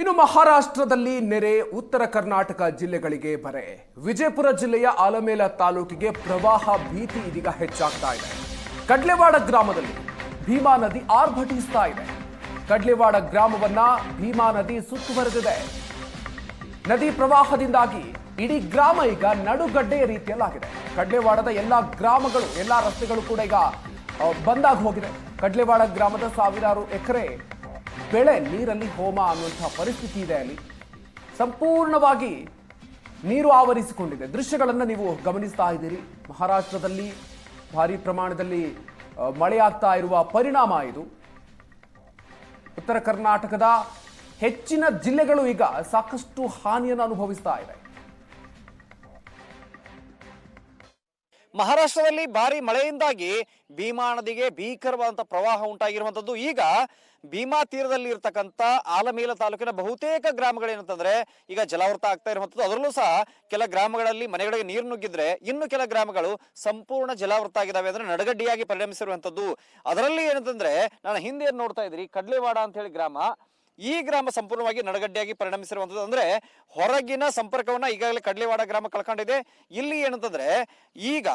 ಇನ್ನು ಮಹಾರಾಷ್ಟ್ರದಲ್ಲಿ ನೆರೆ ಉತ್ತರ ಕರ್ನಾಟಕ ಜಿಲ್ಲೆಗಳಿಗೆ ಬರೆ. ವಿಜಯಪುರ ಜಿಲ್ಲೆಯ ಆಲಮೇಲ ತಾಲೂಕಿಗೆ ಪ್ರವಾಹ ಭೀತಿ ಇದೀಗ ಹೆಚ್ಚಾಗ್ತಾ ಇದೆ. ಕಡ್ಲೆವಾಡ ಗ್ರಾಮದಲ್ಲಿ ಭೀಮಾ ನದಿ ಆರ್ಭಟಿಸ್ತಾ ಇದೆ. ಕಡ್ಲೆವಾಡ ಗ್ರಾಮವನ್ನ ಭೀಮಾ ನದಿ ಸುತ್ತುವರೆದಿದೆ. ನದಿ ಪ್ರವಾಹದಿಂದಾಗಿ ಇಡೀ ಗ್ರಾಮ ಈಗ ನಡುಗಡ್ಡೆಯ ರೀತಿಯಲ್ಲಾಗಿದೆ. ಕಡ್ಲೆವಾಡದ ಎಲ್ಲಾ ಗ್ರಾಮಗಳು, ಎಲ್ಲಾ ರಸ್ತೆಗಳು ಕೂಡ ಈಗ ಬಂದಾಗಿ ಹೋಗಿದೆ. ಕಡ್ಲೆವಾಡ ಗ್ರಾಮದ ಸಾವಿರಾರು ಎಕರೆ ಬೆಳೆ ನೀರಲ್ಲಿ ಹೋಮ ಅನ್ನುವಂತಹ ಪರಿಸ್ಥಿತಿ ಇದೆ. ಅಲ್ಲಿ ಸಂಪೂರ್ಣವಾಗಿ ನೀರು ಆವರಿಸಿಕೊಂಡಿದೆ. ದೃಶ್ಯಗಳನ್ನು ನೀವು ಗಮನಿಸ್ತಾ ಇದ್ದೀರಿ. ಮಹಾರಾಷ್ಟ್ರದಲ್ಲಿ ಭಾರಿ ಪ್ರಮಾಣದಲ್ಲಿ ಮಳೆಯಾಗ್ತಾ ಇರುವ ಪರಿಣಾಮ ಇದು. ಉತ್ತರ ಕರ್ನಾಟಕದ ಹೆಚ್ಚಿನ ಜಿಲ್ಲೆಗಳು ಈಗ ಸಾಕಷ್ಟು ಹಾನಿಯನ್ನು ಅನುಭವಿಸ್ತಾ ಇದೆ. ಮಹಾರಾಷ್ಟ್ರದಲ್ಲಿ ಭಾರಿ ಮಳೆಯಿಂದಾಗಿ ಭೀಮಾ ನದಿಗೆ ಭೀಕರವಾದಂತಹ ಪ್ರವಾಹ ಉಂಟಾಗಿರುವಂತದ್ದು. ಈಗ ಭೀಮಾ ತೀರದಲ್ಲಿ ಇರತಕ್ಕಂತ ಆಲಮೇಲ ತಾಲೂಕಿನ ಬಹುತೇಕ ಗ್ರಾಮಗಳೇನಂತಂದ್ರೆ ಈಗ ಜಲಾವೃತ ಆಗ್ತಾ ಇರುವಂತದ್ದು. ಅದರಲ್ಲೂ ಸಹ ಕೆಲ ಗ್ರಾಮಗಳಲ್ಲಿ ಮನೆಗಳಿಗೆ ನೀರು ನುಗ್ಗಿದ್ರೆ ಇನ್ನು ಕೆಲ ಗ್ರಾಮಗಳು ಸಂಪೂರ್ಣ ಜಲಾವೃತ ಆಗಿದಾವೆ, ಅಂದ್ರೆ ನಡಗಡ್ಡಿಯಾಗಿ ಪರಿಣಮಿಸಿರುವಂತದ್ದು. ಅದರಲ್ಲಿ ಏನಂತಂದ್ರೆ ನಾನು ಹಿಂದೆ ನೋಡ್ತಾ ಇದ್ರಿ ಕಡ್ಲೆವಾಡ ಅಂತ ಹೇಳಿ ಗ್ರಾಮ, ಈ ಗ್ರಾಮ ಸಂಪೂರ್ಣವಾಗಿ ನಡಗಡ್ಡೆಯಾಗಿ ಪರಿಣಮಿಸಿರುವಂಥದ್ದು. ಅಂದ್ರೆ ಹೊರಗಿನ ಸಂಪರ್ಕವನ್ನ ಈಗಾಗಲೇ ಕಡ್ಲೆವಾಡ ಗ್ರಾಮ ಕಳ್ಕೊಂಡಿದೆ. ಇಲ್ಲಿ ಏನಂತಂದ್ರೆ ಈಗ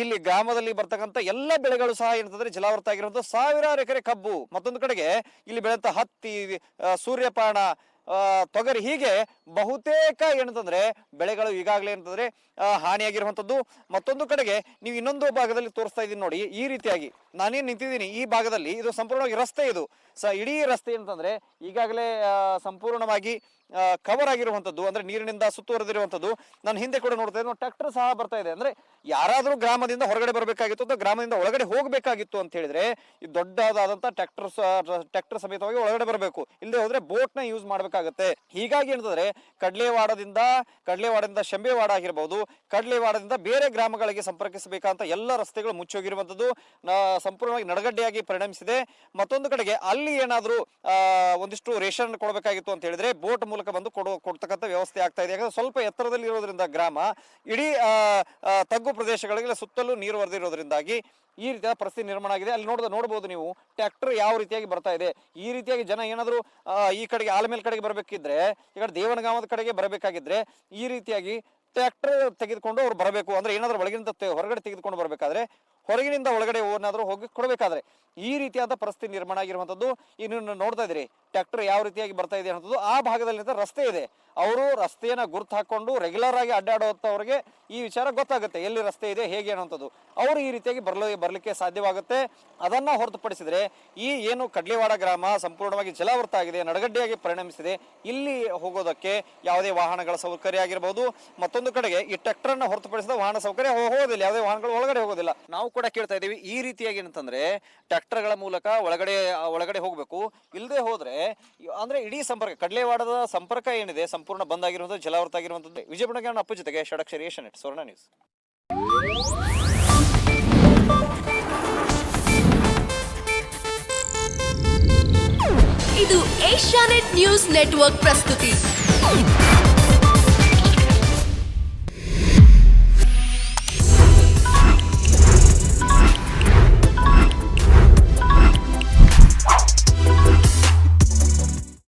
ಇಲ್ಲಿ ಗ್ರಾಮದಲ್ಲಿ ಬರ್ತಕ್ಕಂಥ ಎಲ್ಲ ಬೆಳೆಗಳು ಸಹ ಏನಂತಂದ್ರೆ ಜಲಾವೃತ ಆಗಿರುವಂತಹ ಸಾವಿರಾರು ಎಕರೆ ಕಬ್ಬು, ಮತ್ತೊಂದು ಕಡೆಗೆ ಇಲ್ಲಿ ಬೆಳೆದಂತ ಹತ್ತಿ, ಸೂರ್ಯಪಾನ, ತೊಗರಿ, ಹೀಗೆ ಬಹುತೇಕ ಏನಂತಂದ್ರೆ ಬೆಳೆಗಳು ಈಗಾಗಲೇ ಏನಂತಂದ್ರೆ ಹಾನಿಯಾಗಿರುವಂತದ್ದು. ಮತ್ತೊಂದು ಕಡೆಗೆ ನೀವು ಇನ್ನೊಂದು ಭಾಗದಲ್ಲಿ ತೋರಿಸ್ತಾ ಇದ್ದೀನಿ ನೋಡಿ, ಈ ರೀತಿಯಾಗಿ ನಾನೇನ್ ನಿಂತಿದ್ದೀನಿ ಈ ಭಾಗದಲ್ಲಿ, ಇದು ಸಂಪೂರ್ಣವಾಗಿ ರಸ್ತೆ, ಇದು ಇಡೀ ರಸ್ತೆ ಏನಂತಂದ್ರೆ ಈಗಾಗಲೇ ಸಂಪೂರ್ಣವಾಗಿ ಕವರ್ ಆಗಿರುವಂತದ್ದು, ಅಂದ್ರೆ ನೀರಿನಿಂದ ಸುತ್ತುವರೆದಿರುವಂತದ್ದು. ನಾನು ಹಿಂದೆ ಕೂಡ ನೋಡ್ತಾ ಇದ್ದೀನಿ, ಟ್ರ್ಯಾಕ್ಟರ್ ಸಹ ಬರ್ತಾ ಇದೆ. ಅಂದ್ರೆ ಯಾರಾದ್ರೂ ಗ್ರಾಮದಿಂದ ಹೊರಗಡೆ ಬರಬೇಕಾಗಿತ್ತು ಅಥವಾ ಗ್ರಾಮದಿಂದ ಒಳಗಡೆ ಹೋಗಬೇಕಾಗಿತ್ತು ಅಂತ ಹೇಳಿದ್ರೆ ಈ ದೊಡ್ಡದಾದಂತ ಟ್ರ್ಯಾಕ್ಟರ್ ಸಮೇತವಾಗಿ ಒಳಗಡೆ ಬರಬೇಕು. ಇಲ್ಲದೆ ಹೋದ್ರೆ ಬೋಟ್ ನ ಯೂಸ್ ಮಾಡ್ಬೇಕಾಗತ್ತೆ. ಹೀಗಾಗಿ ಏನಂತಂದ್ರೆ ಕಡ್ಲೆವಾಡದಿಂದ ಶಂಬೆವಾಡ ಆಗಿರ್ಬಹುದು, ಕಡ್ಲೆವಾಡದಿಂದ ಬೇರೆ ಗ್ರಾಮಗಳಿಗೆ ಸಂಪರ್ಕಿಸಬೇಕಂತ ಎಲ್ಲ ರಸ್ತೆಗಳು ಮುಚ್ಚೋಗಿರುವಂತದ್ದು, ಸಂಪೂರ್ಣವಾಗಿ ನಡಗಡ್ಡೆಯಾಗಿ ಪರಿಣಮಿಸಿದೆ. ಮತ್ತೊಂದು ಕಡೆಗೆ ಅಲ್ಲಿ ಏನಾದ್ರೂ ಒಂದಿಷ್ಟು ರೇಷನ್ ಕೊಡಬೇಕಾಗಿತ್ತು ಅಂತ ಹೇಳಿದ್ರೆ ಬೋಟ್ ಮೂಲಕ ಬಂದು ಕೊಡ್ತಕ್ಕಂಥ ವ್ಯವಸ್ಥೆ ಆಗ್ತಾ ಇದೆ. ಯಾಕಂದ್ರೆ ಸ್ವಲ್ಪ ಎತ್ತರದಲ್ಲಿ ಇರೋದ್ರಿಂದ ಗ್ರಾಮ, ಇಡೀ ತಗ್ಗು ಪ್ರದೇಶಗಳಿಗೆ ಸುತ್ತಲೂ ನೀರು ಹರಿದಿರೋದ್ರಿಂದಾಗಿ ಈ ರೀತಿಯ ಪರಿಸ್ಥಿತಿ ನಿರ್ಮಾಣ ಆಗಿದೆ. ಅಲ್ಲಿ ನೋಡಬಹುದು ನೀವು ಟ್ರ್ಯಾಕ್ಟರ್ ಯಾವ ರೀತಿಯಾಗಿ ಬರ್ತಾ ಇದೆ. ಈ ರೀತಿಯಾಗಿ ಜನ ಏನಾದ್ರು ಈ ಕಡೆಗೆ ಆಲಮೇಲ್ ಕಡೆಗೆ ಬರಬೇಕಿದ್ರೆ, ಈ ಕಡೆ ದೇವನಗಾಮದ ಕಡೆಗೆ ಬರಬೇಕಾಗಿದ್ರೆ ಈ ರೀತಿಯಾಗಿ ಟ್ರ್ಯಾಕ್ಟರ್ ತೆಗೆದುಕೊಂಡು ಅವ್ರು ಬರಬೇಕು. ಅಂದ್ರೆ ಏನಾದ್ರು ಒಳಗಿನಿಂದ ಹೊರಗಡೆ ತೆಗೆದುಕೊಂಡು ಬರಬೇಕಾದ್ರೆ, ಹೊರಗಿನಿಂದ ಒಳಗಡೆ ಏನಾದ್ರು ಹೋಗಿ ಕೊಡಬೇಕಾದ್ರೆ ಈ ರೀತಿಯಾದ ಪರಿಸ್ಥಿತಿ ನಿರ್ಮಾಣ ಆಗಿರುವಂತದ್ದು. ಇನ್ನು ನೋಡ್ತಾ ಇದ್ರಿ ಟ್ರ್ಯಾಕ್ಟರ್ ಯಾವ ರೀತಿಯಾಗಿ ಬರ್ತಾ ಇದೆ ಅನ್ನೋದು. ಆ ಭಾಗದಲ್ಲಿ ರಸ್ತೆ ಇದೆ, ಅವರು ರಸ್ತೆಯನ್ನ ಗುರ್ತು ಹಾಕೊಂಡು ರೆಗ್ಯುಲರ್ ಆಗಿ ಅಡ್ಡಾಡುವಂತವ್ರಿಗೆ ಈ ವಿಚಾರ ಗೊತ್ತಾಗುತ್ತೆ, ಎಲ್ಲಿ ರಸ್ತೆ ಇದೆ ಹೇಗೆ ಅನ್ನುವಂಥದ್ದು. ಅವರು ಈ ರೀತಿಯಾಗಿ ಬರ್ಲಿಕ್ಕೆ ಸಾಧ್ಯವಾಗುತ್ತೆ. ಅದನ್ನ ಹೊರತುಪಡಿಸಿದ್ರೆ ಈ ಏನು ಕಡ್ಲೆವಾಡ ಗ್ರಾಮ ಸಂಪೂರ್ಣವಾಗಿ ಜಲಾವೃತ ಆಗಿದೆ, ನಡಗಡ್ಡೆಯಾಗಿ ಪರಿಣಮಿಸಿದೆ. ಇಲ್ಲಿ ಹೋಗೋದಕ್ಕೆ ಯಾವುದೇ ವಾಹನಗಳ ಸೌಕರ್ಯ ಆಗಿರಬಹುದು, ಮತ್ತೊಂದು ಕಡೆಗೆ ಈ ಟ್ರ್ಯಾಕ್ಟರ್ ಅನ್ನ ಹೊರತುಪಡಿಸಿದ ವಾಹನ ಸೌಕರ್ಯ ಹೋಗೋದಿಲ್ಲ, ಯಾವುದೇ ವಾಹನಗಳು ಒಳಗಡೆ ಹೋಗೋದಿಲ್ಲ. ನಾವು ಕೂಡ ಕೇಳ್ತಾ ಇದೀವಿ ಈ ರೀತಿಯಾಗಿ ಏನಂತಂದ್ರೆ ಟ್ರ್ಯಾಕ್ಟರ್ಗಳ ಮೂಲಕ ಒಳಗಡೆ ಹೋಗ್ಬೇಕು. ಇಲ್ಲದೆ ಹೋದ್ರೆ ಅಂದ್ರೆ ಇಡೀ ಸಂಪರ್ಕ, ಕಡ್ಲೆವಾಡದ ಸಂಪರ್ಕ ಏನಿದೆ ಸಂಪೂರ್ಣ ಬಂದ್ ಆಗಿರುವಂತದ್ದು, ಜಲಾವೃತ ಆಗಿರುವಂತದ್ದು. ವಿಜಯಪುರ ಅಪ್ಪು ಜೊತೆಗೆ ಷಡಕ್ಷರಿ ಏಷ್ಯಾನೆಟ್ ಸುವರ್ಣ ನ್ಯೂಸ್. ಇದು ಏಷ್ಯಾನೆಟ್ ನ್ಯೂಸ್ ನೆಟ್ವರ್ಕ್ ಪ್ರಸ್ತುತಿ.